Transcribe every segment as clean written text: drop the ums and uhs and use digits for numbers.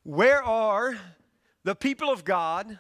Where are the people of God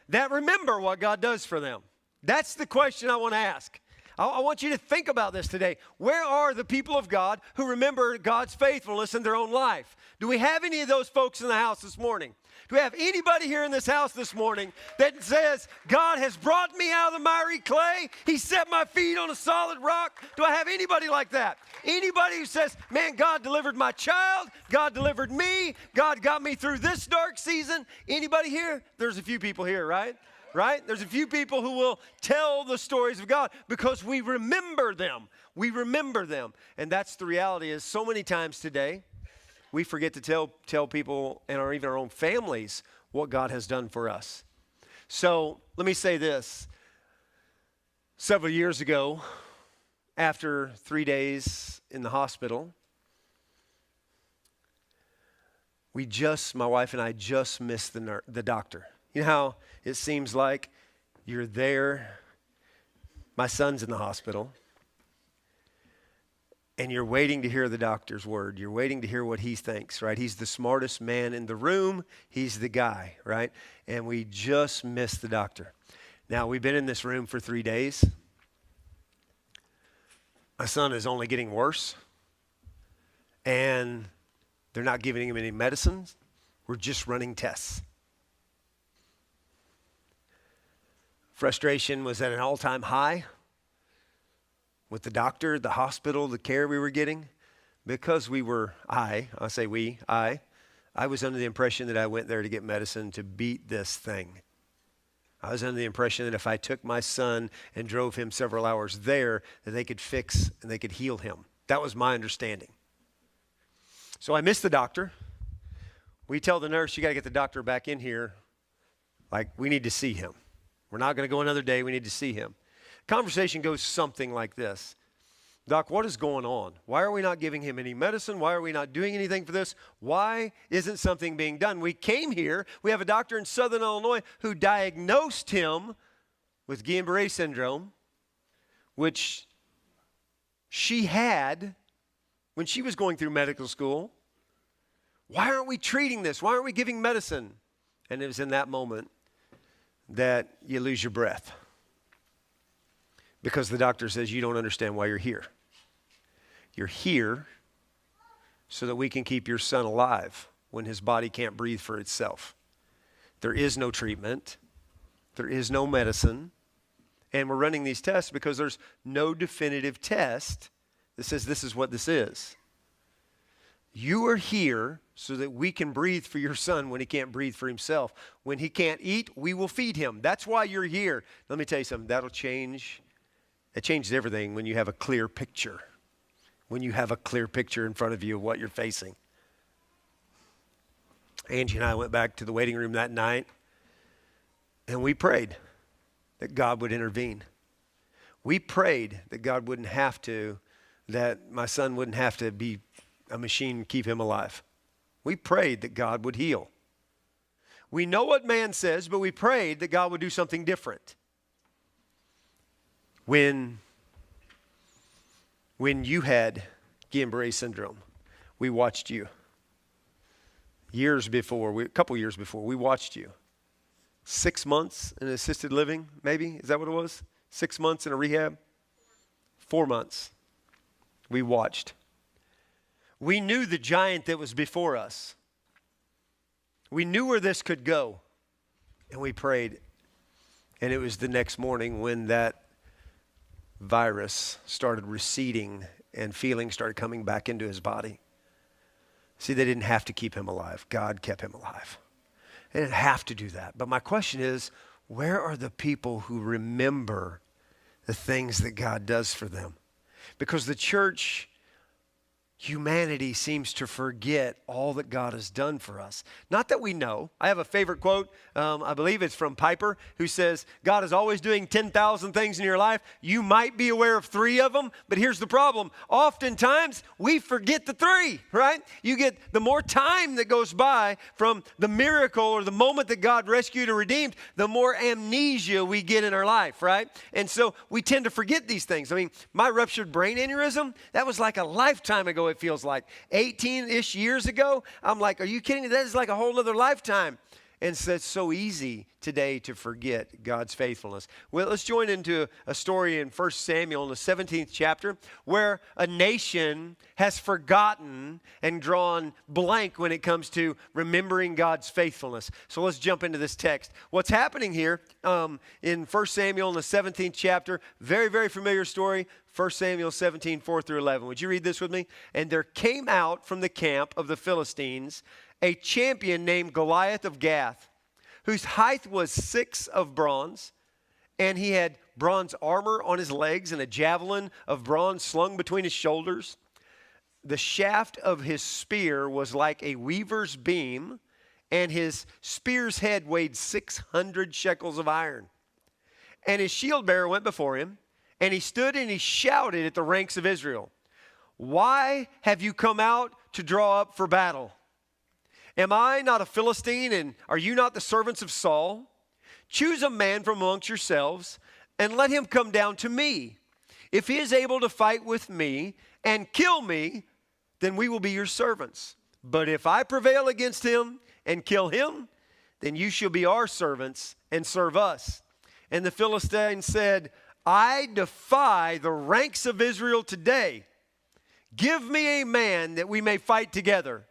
that remember what God does for them? That's the question I want to ask. I want you to think about this today. Where are the people of God who remember God's faithfulness in their own life? Do we have any of those folks in the house this morning? Do we have anybody here in this house this morning that says, God has brought me out of the miry clay. He set my feet on a solid rock? Do I have anybody like that? Anybody who says, man, God delivered my child. God delivered me. God got me through this dark season. Anybody here? There's a few people here, right? Right? There's a few people who will tell the stories of God because we remember them. We remember them. And that's the reality is so many times today, we forget to tell people and even our own families what God has done for us. So let me say this. Several years ago, after 3 days in the hospital, my wife and I just missed the doctor. You know how it seems like you're there, my son's in the hospital, and you're waiting to hear the doctor's word. You're waiting to hear what he thinks, right? He's the smartest man in the room. He's the guy, right? And we just missed the doctor. Now, we've been in this room for 3 days. My son is only getting worse, and they're not giving him any medicines. We're just running tests. Frustration was at an all-time high with the doctor, the hospital, the care we were getting, because I was under the impression that I went there to get medicine to beat this thing. I was under the impression that if I took my son and drove him several hours there, that they could fix and they could heal him. That was my understanding. So I missed the doctor. We tell the nurse, you got to get the doctor back in here. Like, we need to see him. We're not going to go another day. We need to see him. Conversation goes something like this. Doc, what is going on? Why are we not giving him any medicine? Why are we not doing anything for this? Why isn't something being done? We came here. We have a doctor in Southern Illinois who diagnosed him with Guillain-Barré syndrome, which she had when she was going through medical school. Why aren't we treating this? Why aren't we giving medicine? And it was in that moment that you lose your breath. Because the doctor says, you don't understand why you're here. You're here so that we can keep your son alive when his body can't breathe for itself. There is no treatment. There is no medicine. And we're running these tests because there's no definitive test that says this is what this is. You are here so that we can breathe for your son when he can't breathe for himself. When he can't eat, we will feed him. That's why you're here. Let me tell you something. That'll change. It changes everything when you have a clear picture. When you have a clear picture in front of you of what you're facing. Angie and I went back to the waiting room that night, and we prayed that God would intervene. We prayed that God wouldn't have to, that my son wouldn't have to be a machine to keep him alive. We prayed that God would heal. We know what man says, but we prayed that God would do something different. When you had Guillain-Barré syndrome, we watched you. A couple years before, we watched you. 6 months in assisted living, maybe? Is that what it was? 6 months in a rehab? 4 months. We watched. We knew the giant that was before us. We knew where this could go. And we prayed. And it was the next morning when that virus started receding and feelings started coming back into his body. See, they didn't have to keep him alive. God kept him alive. They didn't have to do that. But my question is, where are the people who remember the things that God does for them? Because the church, humanity seems to forget all that God has done for us. Not that we know. I have a favorite quote. I believe it's from Piper, who says, God is always doing 10,000 things in your life. You might be aware of 3 of them, but here's the problem. Oftentimes, we forget the 3, right? You get the more time that goes by from the miracle or the moment that God rescued or redeemed, the more amnesia we get in our life, right? And so we tend to forget these things. I mean, my ruptured brain aneurysm, that was like a lifetime ago ago it feels like. 18-ish years ago, I'm like, are you kidding me? That is like a whole other lifetime. And so it's so easy today to forget God's faithfulness. Well, let's join into a story in 1 Samuel in the 17th chapter where a nation has forgotten and drawn blank when it comes to remembering God's faithfulness. So let's jump into this text. What's happening here in 1 Samuel in the 17th chapter, very, very familiar story, 1 Samuel 17, 4 through 11. Would you read this with me? And there came out from the camp of the Philistines a champion named Goliath of Gath, whose height was 6 of bronze, and he had bronze armor on his legs and a javelin of bronze slung between his shoulders. The shaft of his spear was like a weaver's beam, and his spear's head weighed 600 shekels of iron. And his shield bearer went before him, and he stood and he shouted at the ranks of Israel, "Why have you come out to draw up for battle? Am I not a Philistine, and are you not the servants of Saul? Choose a man from amongst yourselves, and let him come down to me. If he is able to fight with me and kill me, then we will be your servants. But if I prevail against him and kill him, then you shall be our servants and serve us." And the Philistine said, "I defy the ranks of Israel today. Give me a man that we may fight together."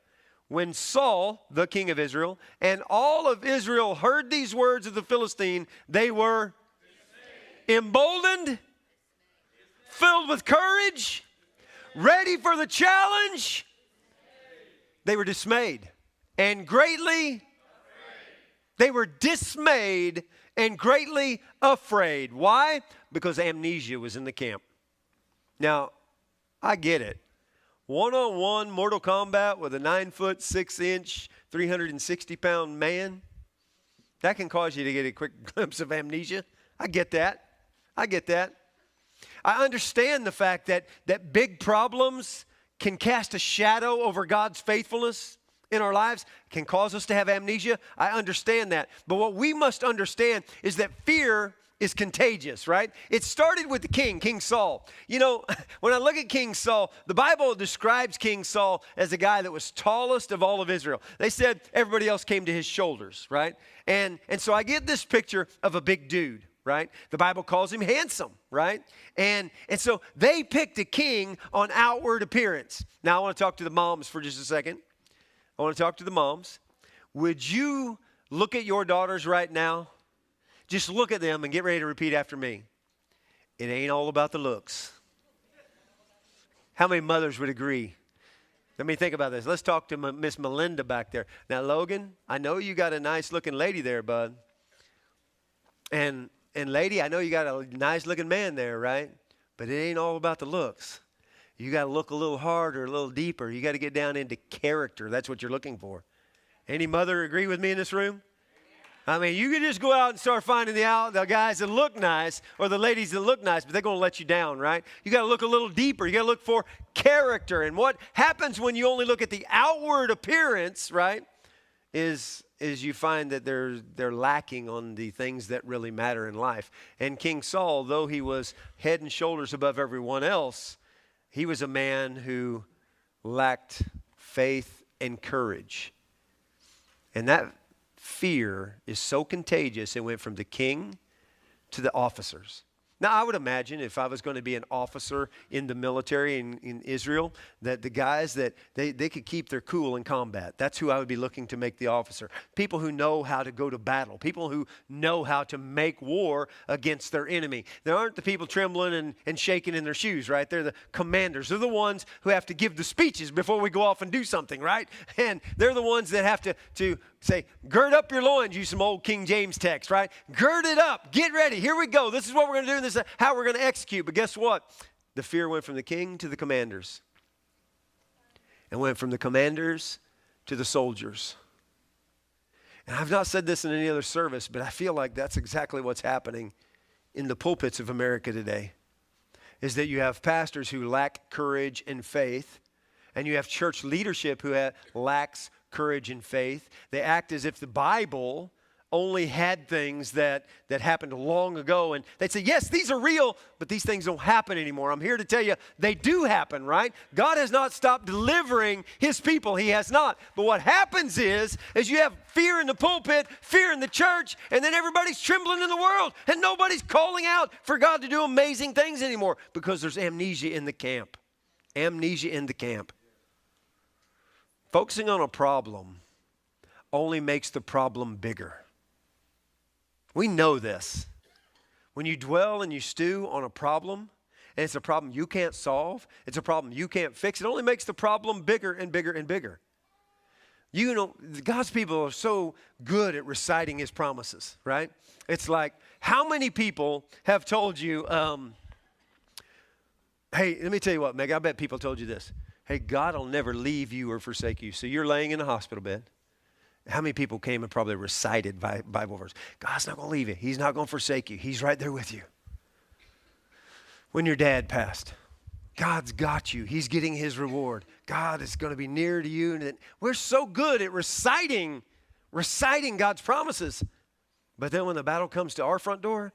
When Saul, the king of Israel, and all of Israel heard these words of the Philistine, they were emboldened, filled with courage, ready for the challenge. They were dismayed and greatly, they were dismayed and greatly afraid. Why? Because amnesia was in the camp. Now, I get it. One-on-one Mortal Kombat with a 9-foot, 6-inch, 360-pound man, that can cause you to get a quick glimpse of amnesia. I get that. I understand the fact that big problems can cast a shadow over God's faithfulness in our lives, can cause us to have amnesia. I understand that. But what we must understand is that fear is contagious, right? It started with the King Saul. You know, when I look at King Saul, the Bible describes King Saul as a guy that was tallest of all of Israel. They said everybody else came to his shoulders, right? And so I get this picture of a big dude, right? The Bible calls him handsome, right? And so they picked a king on outward appearance. Now I want to talk to the moms for just a second. I want to talk to the moms. Would you look at your daughters right now? Just look at them and get ready to repeat after me. It ain't all about the looks. How many mothers would agree? Let me think about this. Let's talk to Miss Melinda back there. Now, Logan, I know you got a nice-looking lady there, bud. And lady, I know you got a nice-looking man there, right? But it ain't all about the looks. You got to look a little harder, a little deeper. You got to get down into character. That's what you're looking for. Any mother agree with me in this room? I mean, you can just go out and start finding the guys that look nice or the ladies that look nice, but they're going to let you down, right? You got to look a little deeper. You got to look for character. And what happens when you only look at the outward appearance, right, is you find that they're lacking on the things that really matter in life. And King Saul, though he was head and shoulders above everyone else, he was a man who lacked faith and courage. And that fear is so contagious, it went from the king to the officers. Now, I would imagine if I was going to be an officer in the military in Israel, that the guys that they could keep their cool in combat. That's who I would be looking to make the officer. People who know how to go to battle. People who know how to make war against their enemy. They aren't the people trembling and shaking in their shoes, right? They're the commanders. They're the ones who have to give the speeches before we go off and do something, right? And they're the ones that have to say, gird up your loins, use some old King James text, right? Gird it up. Get ready. Here we go. This is what we're going to do. This is how we're going to execute. But guess what? The fear went from the king to the commanders. And went from the commanders to the soldiers. And I've not said this in any other service, but I feel like that's exactly what's happening in the pulpits of America today. Is that you have pastors who lack courage and faith. And you have church leadership who lacks courage and faith. They act as if the Bible only had things that happened long ago. And they'd say, yes, these are real, but these things don't happen anymore. I'm here to tell you they do happen, right? God has not stopped delivering his people. He has not. But what happens is you have fear in the pulpit, fear in the church, and then everybody's trembling in the world, and nobody's calling out for God to do amazing things anymore because there's amnesia in the camp. Amnesia in the camp. Focusing on a problem only makes the problem bigger. We know this. When you dwell and you stew on a problem, and it's a problem you can't solve, it's a problem you can't fix, it only makes the problem bigger and bigger and bigger. You know, God's people are so good at reciting his promises, right? It's like, how many people have told you, hey, let me tell you what, Meg, I bet people told you this. Hey, God will never leave you or forsake you. So you're laying in a hospital bed. How many people came and probably recited Bible verse? God's not going to leave you. He's not going to forsake you. He's right there with you. When your dad passed, God's got you. He's getting his reward. God is going to be near to you. And we're so good at reciting God's promises. But then when the battle comes to our front door,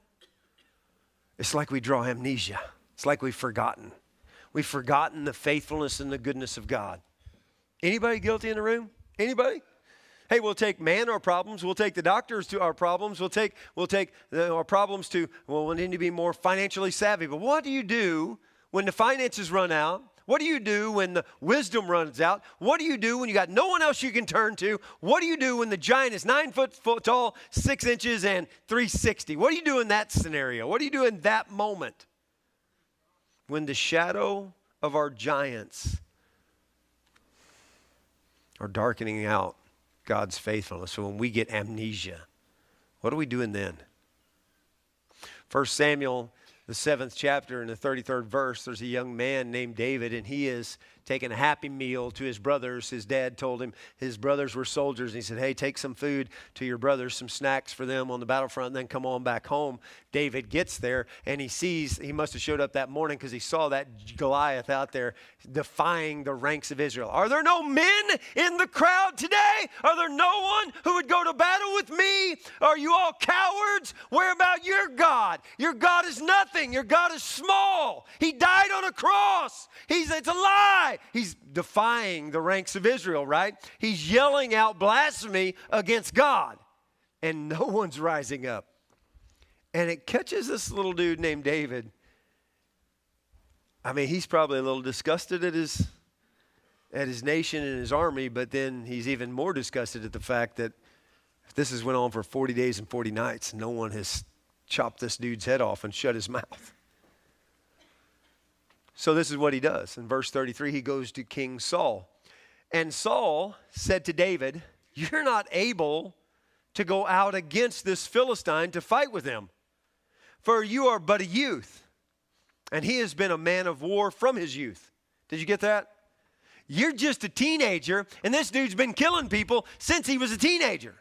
it's like we draw amnesia. It's like we've forgotten. We've forgotten the faithfulness and the goodness of God. Anybody guilty in the room? Anybody? Hey, we'll take our problems. We'll take the doctors to our problems. We'll take our problems to, well, we need to be more financially savvy. But what do you do when the finances run out? What do you do when the wisdom runs out? What do you do when you got no one else you can turn to? What do you do when the giant is 9 foot tall, 6 inches, and 360? What do you do in that scenario? What do you do in that moment? When the shadow of our giants are darkening out God's faithfulness. So when we get amnesia, what are we doing then? 1 Samuel, the 7th chapter and the 33rd verse, there's a young man named David, and he is taking a happy meal to his brothers. His dad told him his brothers were soldiers, and he said, hey, take some food to your brothers, some snacks for them on the battlefront, and then come on back home. David gets there, and he must have showed up that morning because he saw that Goliath out there defying the ranks of Israel. Are there no men in the crowd today? Are there no one who would go to battle with me? Are you all cowards? Where about your God? Your God is nothing. Your God is small. He died on a cross. It's a lie. He's defying the ranks of Israel, right? He's yelling out blasphemy against God, and no one's rising up. And it catches this little dude named David. I mean, he's probably a little disgusted at his nation and his army, but then he's even more disgusted at the fact that if this has went on for 40 days and 40 nights, no one has chopped this dude's head off and shut his mouth. So this is what he does. In verse 33, he goes to King Saul. And Saul said to David, you're not able to go out against this Philistine to fight with him, for you are but a youth, and he has been a man of war from his youth. Did you get that? You're just a teenager, and this dude's been killing people since he was a teenager.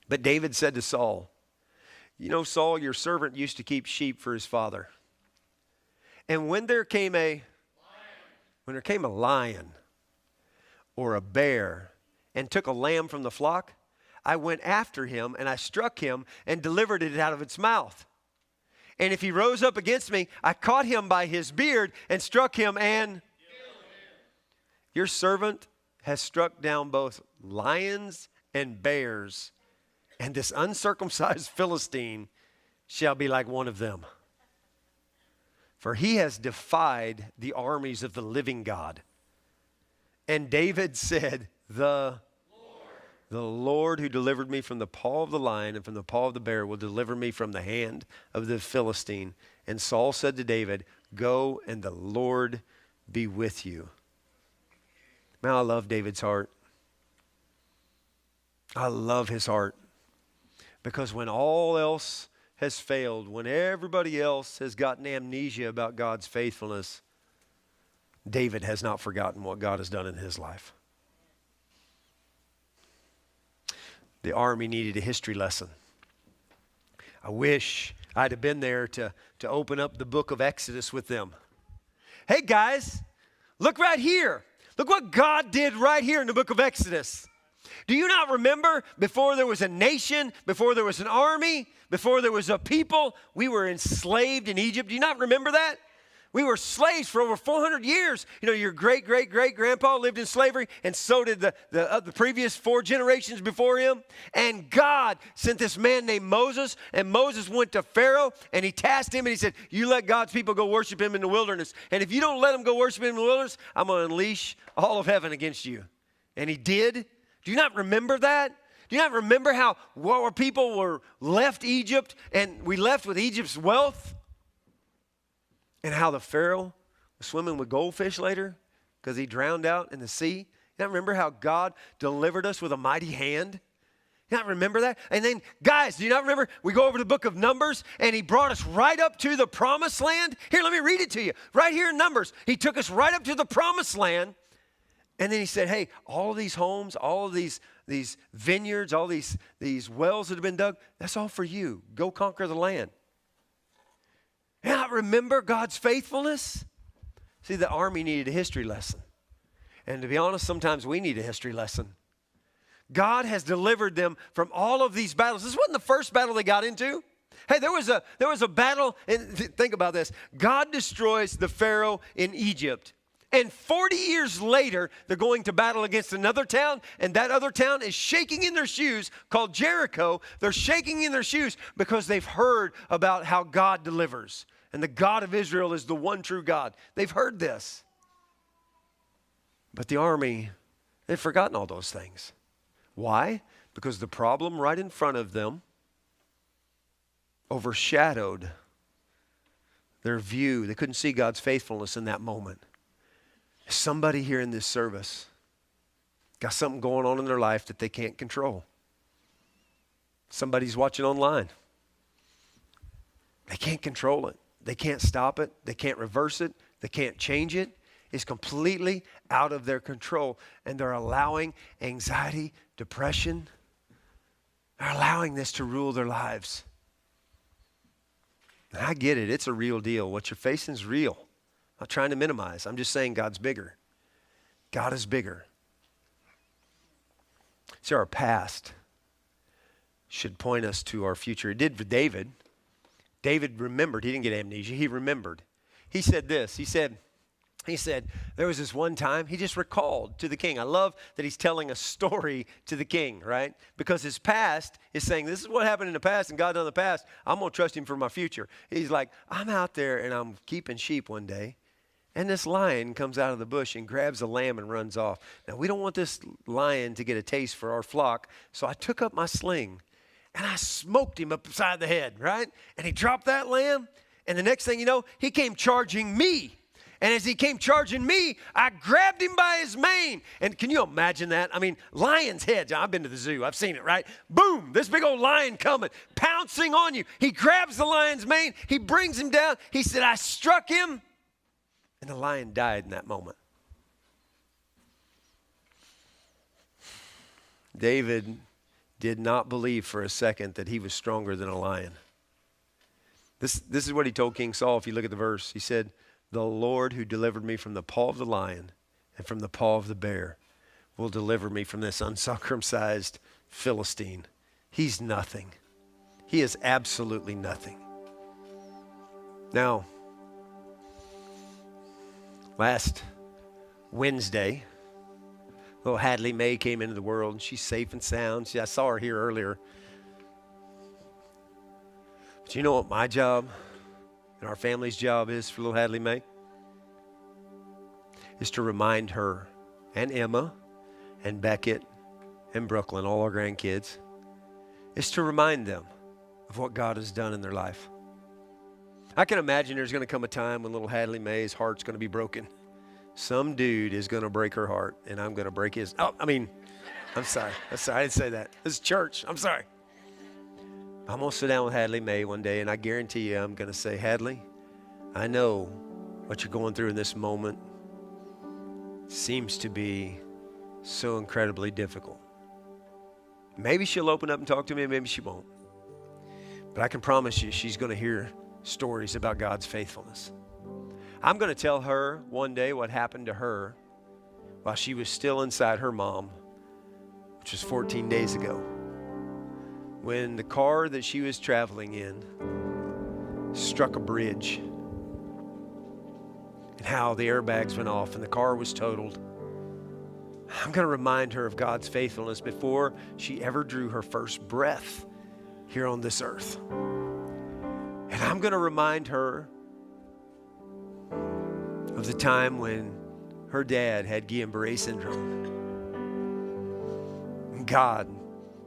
But David said to Saul, you know, Saul, your servant used to keep sheep for his father. And when there came a lion or a bear and took a lamb from the flock, I went after him and I struck him and delivered it out of its mouth. And if he rose up against me, I caught him by his beard and struck him and killed him. Your servant has struck down both lions and bears, and this uncircumcised Philistine shall be like one of them. For he has defied the armies of the living God. And David said, the Lord who delivered me from the paw of the lion and from the paw of the bear will deliver me from the hand of the Philistine. And Saul said to David, go, and the Lord be with you. Man, I love David's heart. I love his heart. Because when all else has failed, when everybody else has gotten amnesia about God's faithfulness, David has not forgotten what God has done in his life. The army needed a history lesson. I wish I'd have been there to open up the book of Exodus with them. Hey guys, look right here. Look what God did right here in the book of Exodus. Do you not remember before there was a nation, before there was an army, before there was a people, we were enslaved in Egypt? Do you not remember that? We were slaves for over 400 years. You know, your great-great-great-grandpa lived in slavery, and so did the previous 4 generations before him. And God sent this man named Moses, and Moses went to Pharaoh, and he tasked him, and he said, you let God's people go worship him in the wilderness. And if you don't let them go worship him in the wilderness, I'm going to unleash all of heaven against you. And he did. Do you not remember that? Do you not remember how our people were left Egypt, and we left with Egypt's wealth? And how the Pharaoh was swimming with goldfish later because he drowned out in the sea? You not remember how God delivered us with a mighty hand? You not remember that? And then, guys, do you not remember? We go over to the book of Numbers, and he brought us right up to the promised land. Here, let me read it to you. Right here in Numbers, he took us right up to the promised land. And then he said, hey, all of these homes, all of these vineyards, all these wells that have been dug, that's all for you. Go conquer the land. And I remember God's faithfulness. See, the army needed a history lesson. And to be honest, sometimes we need a history lesson. God has delivered them from all of these battles. This wasn't the first battle they got into. Hey, there was a battle, and think about this. God destroys the Pharaoh in Egypt. And 40 years later, they're going to battle against another town, and that other town is shaking in their shoes, called Jericho. They're shaking in their shoes because they've heard about how God delivers. And the God of Israel is the one true God. They've heard this. But the army, they've forgotten all those things. Why? Because the problem right in front of them overshadowed their view. They couldn't see God's faithfulness in that moment. Somebody here in this service got something going on in their life that they can't control. Somebody's watching online. They can't control it. They can't stop it. They can't reverse it. They can't change it. It's completely out of their control. And they're allowing anxiety, depression, they're allowing this to rule their lives. And I get it. It's a real deal. What you're facing is real. I'm not trying to minimize. I'm just saying God's bigger. God is bigger. See, our past should point us to our future. It did for David. David remembered. He didn't get amnesia. He remembered. He said this. He said, there was this one time, he just recalled to the king. I love that he's telling a story to the king, right? Because his past is saying, this is what happened in the past and God done in the past. I'm going to trust him for my future. He's like, I'm out there and I'm keeping sheep one day. And this lion comes out of the bush and grabs a lamb and runs off. Now, we don't want this lion to get a taste for our flock. So I took up my sling and I smoked him upside the head, right? And he dropped that lamb. And the next thing you know, he came charging me. And as he came charging me, I grabbed him by his mane. And can you imagine that? I mean, lion's heads. I've been to the zoo. I've seen it, right? Boom, this big old lion coming, pouncing on you. He grabs the lion's mane. He brings him down. He said, I struck him. And the lion died in that moment. David did not believe for a second that he was stronger than a lion. This is what he told King Saul. If you look at the verse, he said, the Lord who delivered me from the paw of the lion and from the paw of the bear will deliver me from this uncircumcised Philistine. He's nothing. He is absolutely nothing. Now, last Wednesday, little Hadley May came into the world, and she's safe and sound. I saw her here earlier. But you know what my job and our family's job is for little Hadley May? Is to remind her and Emma and Beckett and Brooklyn, all our grandkids, is to remind them of what God has done in their life. I can imagine there's going to come a time when little Hadley May's heart's going to be broken. Some dude is going to break her heart, and I'm going to break his. I'm sorry. I didn't say that. This is church. I'm sorry. I'm going to sit down with Hadley May one day, and I guarantee you I'm going to say, Hadley, I know what you're going through in this moment seems to be so incredibly difficult. Maybe she'll open up and talk to me, maybe she won't. But I can promise you she's going to hear stories about God's faithfulness. I'm going to tell her one day what happened to her while she was still inside her mom which was 14 days ago, when the car that she was traveling in struck a bridge, and how the airbags went off and the car was totaled. I'm going to remind her of God's faithfulness before she ever drew her first breath here on this earth. And I'm going to remind her of the time when her dad had Guillain-Barré syndrome. And God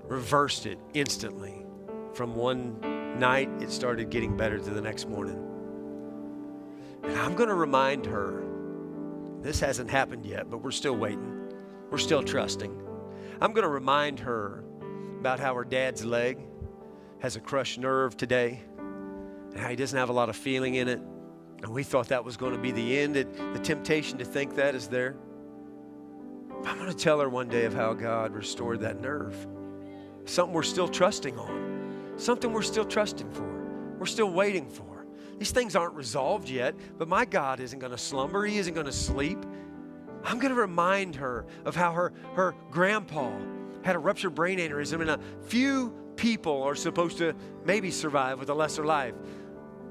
reversed it instantly. From one night, it started getting better to the next morning. And I'm going to remind her, this hasn't happened yet, but we're still waiting. We're still trusting. I'm going to remind her about how her dad's leg has a crushed nerve today, and how he doesn't have a lot of feeling in it. And we thought that was going to be the end. The temptation to think that is there. I'm going to tell her one day of how God restored that nerve. Something we're still trusting on. Something we're still trusting for. We're still waiting for. These things aren't resolved yet, but my God isn't going to slumber. He isn't going to sleep. I'm going to remind her of how her grandpa had a ruptured brain aneurysm, and a few people are supposed to maybe survive with a lesser life.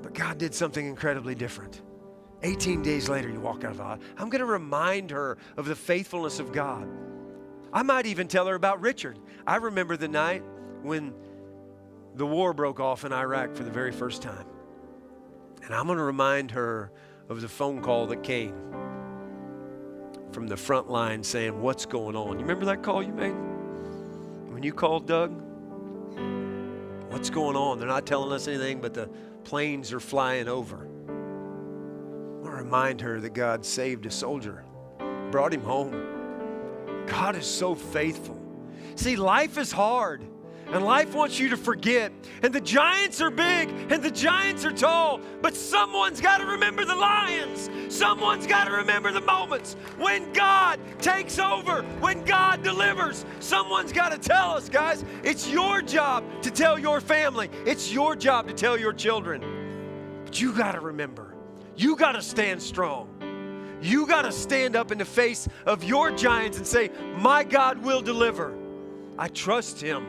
But God did something incredibly different. 18 days later, you walk out of the hospital. I'm going to remind her of the faithfulness of God. I might even tell her about Richard. I remember the night when the war broke off in Iraq for the very first time. And I'm going to remind her of the phone call that came from the front line saying, what's going on? You remember that call you made? When you called Doug? What's going on? They're not telling us anything, but the planes are flying over. I want to remind her that God saved a soldier, brought him home. God is so faithful. See, life is hard, and life wants you to forget. And the giants are big, and the giants are tall, but someone's got to remember the lions. Someone's got to remember the moments when God takes over, when God delivers. Someone's got to tell us, guys, it's your job to tell your family. It's your job to tell your children. But you got to remember, you got to stand strong. You got to stand up in the face of your giants and say, my God will deliver. I trust Him.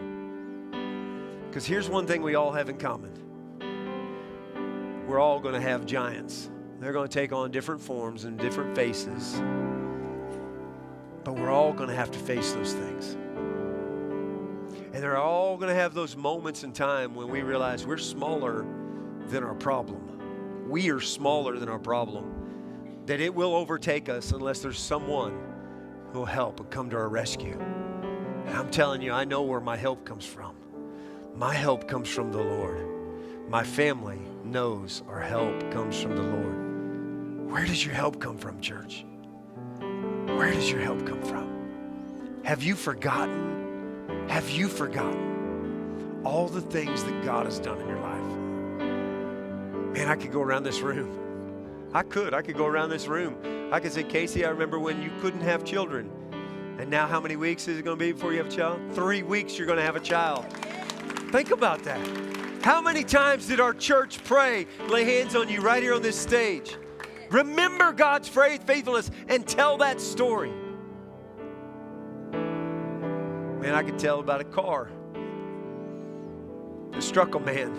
Because here's one thing we all have in common. We're all going to have giants. They're going to take on different forms and different faces. But we're all going to have to face those things. And they're all going to have those moments in time when we realize we're smaller than our problem. We are smaller than our problem. That it will overtake us unless there's someone who will help and come to our rescue. And I'm telling you, I know where my help comes from. My help comes from the Lord. My family knows our help comes from the Lord. Where does your help come from, church? Where does your help come from? Have you forgotten? Have you forgotten all the things that God has done in your life? Man, I could go around this room. I could go around this room. I could say, Casey, I remember when you couldn't have children. And now how many weeks is it going to be before you have a child? 3 weeks you're going to have a child. Think about that. How many times did our church pray, lay hands on you right here on this stage? Remember God's faithfulness and tell that story. Man, I could tell about a car that struck a man,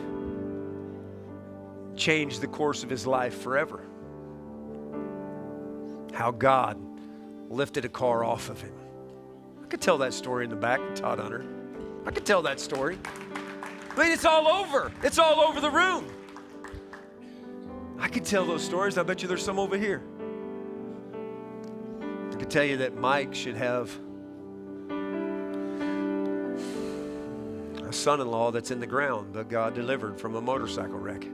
changed the course of his life forever. How God lifted a car off of him. I could tell that story in the back with Todd Hunter. I could tell that story. I mean, it's all over. It's all over the room. I could tell those stories. I bet you there's some over here. I could tell you that Mike should have a son-in-law that's in the ground that God delivered from a motorcycle wreck.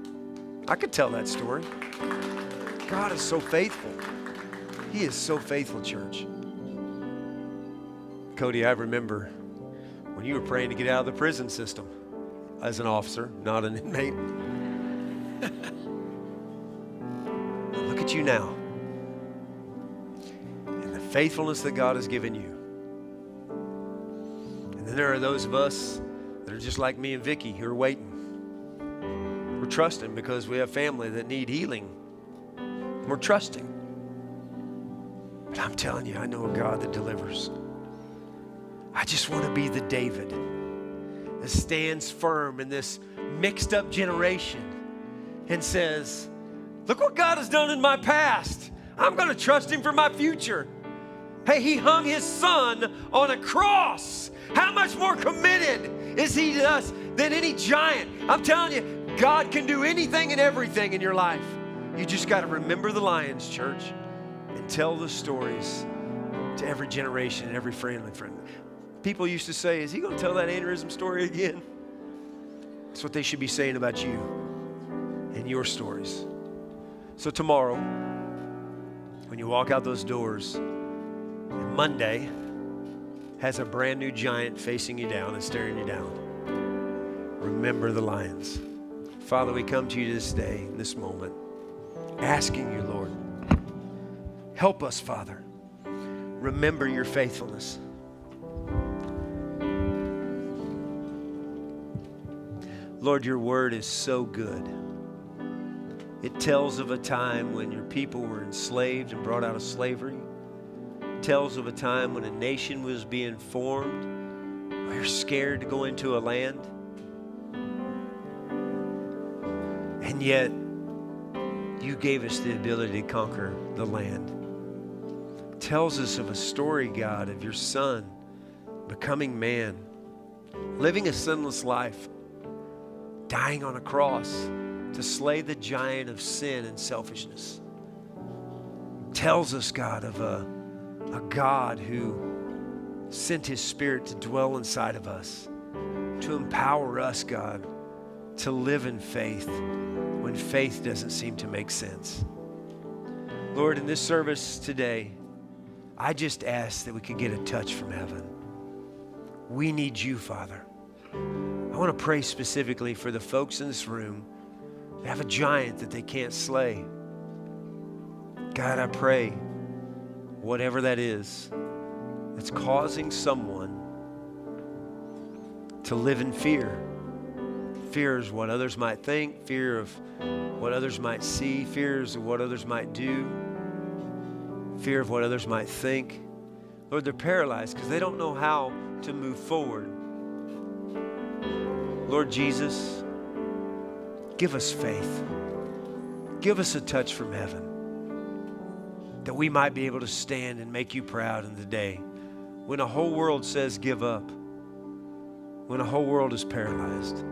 I could tell that story. God is so faithful. He is so faithful, church. Cody, I remember when you were praying to get out of the prison system as an officer, not an inmate. Look at you now. And the faithfulness that God has given you. And then there are those of us that are just like me and Vicky who are waiting. We're trusting because we have family that need healing. We're trusting. But I'm telling you, I know a God that delivers. I I just want to be the David that stands firm in this mixed up generation and says, look what God has done in my past. I'm going to trust him for my future. Hey, he hung his son on a cross. How much more committed is he to us than any giant? I'm telling you, God can do anything and everything in your life. You just got to remember the lions, church, and tell the stories to every generation and every friend. People used to say, is he going to tell that aneurysm story again? That's what they should be saying about you and your stories. So tomorrow, when you walk out those doors, and Monday has a brand new giant facing you down and staring you down, remember the lions. Father, we come to you this day, in this moment, asking you, Lord, help us, Father. Remember your faithfulness. Lord, your word is so good. It tells of a time when your people were enslaved and brought out of slavery. It tells of a time when a nation was being formed. We were scared to go into a land. And yet, you gave us the ability to conquer the land. It tells us of a story, God, of your Son becoming man, living a sinless life, dying on a cross to slay the giant of sin and selfishness. It tells us, God, of a God who sent his Spirit to dwell inside of us, to empower us, God, to live in faith when faith doesn't seem to make sense. Lord, in this service today, I just ask that we could get a touch from heaven. We need you, Father. I want to pray specifically for the folks in this room that have a giant that they can't slay. God, I pray whatever that is that's causing someone to live in fear. Fear is what others might think, fear of what others might see, fears of what others might do, fear of what others might think. Lord, they're paralyzed because they don't know how to move forward. Lord Jesus, give us faith. Give us a touch from heaven that we might be able to stand and make you proud in the day when a whole world says give up, when a whole world is paralyzed.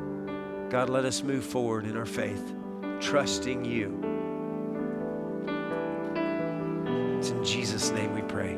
God, let us move forward in our faith, trusting you. It's in Jesus' name we pray.